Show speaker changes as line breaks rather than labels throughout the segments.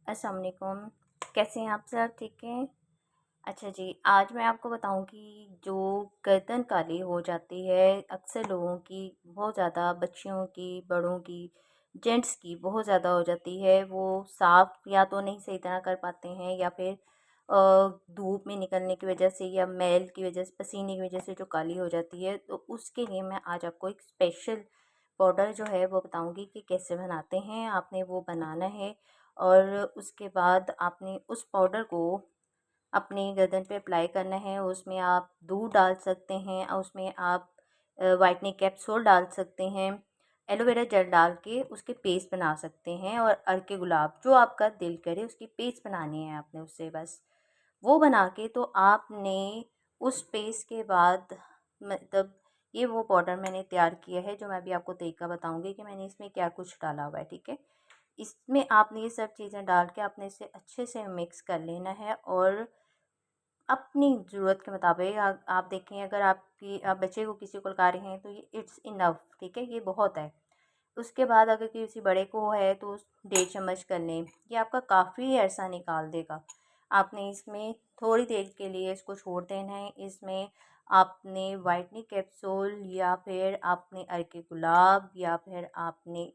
अस्सलाम वालेकुम। कैसे हैं आप सब? ठीक हैं? अच्छा जी, आज मैं आपको बताऊँगी जो गर्दन काली हो जाती है अक्सर लोगों की, बहुत ज़्यादा बच्चियों की, बड़ों की, जेंट्स की बहुत ज़्यादा हो जाती है। वो साफ़ या तो नहीं सही तरह कर पाते हैं या फिर धूप में निकलने की वजह से या मैल की वजह से, पसीने की वजह से जो काली हो जाती है। तो उसके लिए मैं आज आपको एक स्पेशल पाउडर जो है वो बताऊँगी कि कैसे बनाते हैं। आपने वो बनाना है और उसके बाद आपने उस पाउडर को अपनी गर्दन पे अप्लाई करना है। उसमें आप दूध डाल सकते हैं और उसमें आप व्हाइटनिंग कैप्सूल डाल सकते हैं। एलोवेरा जेल डाल के उसके पेस्ट बना सकते हैं और अर्के गुलाब जो आपका दिल करे उसकी पेस्ट बनानी है आपने उससे बस। वो बना के तो आपने उस पेस्ट के बाद मतलब ये वो पाउडर मैंने तैयार किया है जो मैं अभी आपको तरीका बताऊँगी कि मैंने इसमें क्या कुछ डाला हुआ है, ठीक है? इसमें आपने ये सब चीज़ें डाल के आपने इसे अच्छे से मिक्स कर लेना है और अपनी ज़रूरत के मुताबिक आप देखें अगर आप बच्चे को किसी को लगा रहे हैं तो ये इट्स इनफ, ठीक है? ये बहुत है। उसके बाद अगर किसी बड़े को है तो 1.5 चम्मच कर लें, ये आपका काफ़ी अरसा निकाल देगा। आपने इसमें थोड़ी देर के लिए इसको छोड़ देना है। इसमें आपने व्हाइटनिंग कैप्सूल या फिर आपने अर्के गुलाब या फिर आपने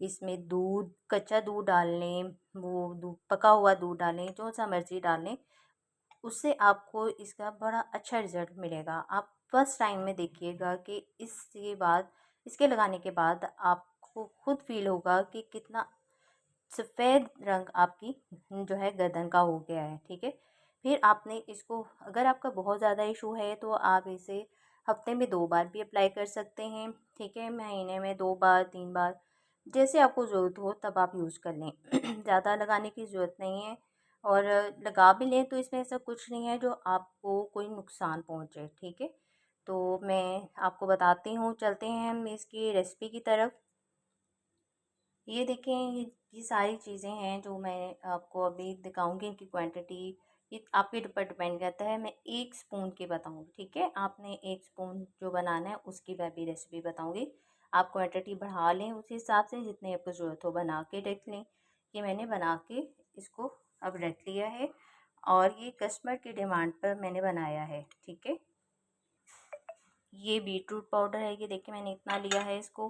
इसमें दूध, कच्चा दूध डाल लें, वो दूध पका हुआ दूध डालें, जो-सा मर्ज़ी डालें। उससे आपको इसका बड़ा अच्छा रिज़ल्ट मिलेगा। आप फर्स्ट टाइम में देखिएगा कि इसके बाद इसके लगाने के बाद आपको खुद फ़ील होगा कि कितना सफ़ेद रंग आपकी जो है गर्दन का हो गया है, ठीक है? फिर आपने इसको अगर आपका बहुत ज़्यादा इशू है तो आप इसे हफ़्ते में 2 बार भी अप्लाई कर सकते हैं, ठीक है? महीने में 2 बार, 3 बार, जैसे आपको ज़रूरत हो तब आप यूज़ कर लें। ज़्यादा लगाने की ज़रूरत नहीं है और लगा भी लें तो इसमें ऐसा कुछ नहीं है जो आपको कोई नुकसान पहुँचे, ठीक है? तो मैं आपको बताती हूँ, चलते हैं हम इसकी रेसिपी की तरफ। ये देखें ये सारी चीज़ें हैं जो मैं आपको अभी दिखाऊंगी। इनकी क्वांटिटी ये आपके ऊपर डिपेंड करता है। मैं 1 स्पून की बताऊंगी, ठीक है? आपने 1 स्पून जो बनाना है उसकी मैं भी रेसिपी बताऊंगी। आप क्वांटिटी बढ़ा लें उस हिसाब से जितनी आपको ज़रूरत हो बना के रख लें। ये मैंने बना के इसको अब रख लिया है और ये कस्टमर की डिमांड पर मैंने बनाया है, ठीक है? ये बीटरूट पाउडर है, ये देखिए मैंने इतना लिया है इसको।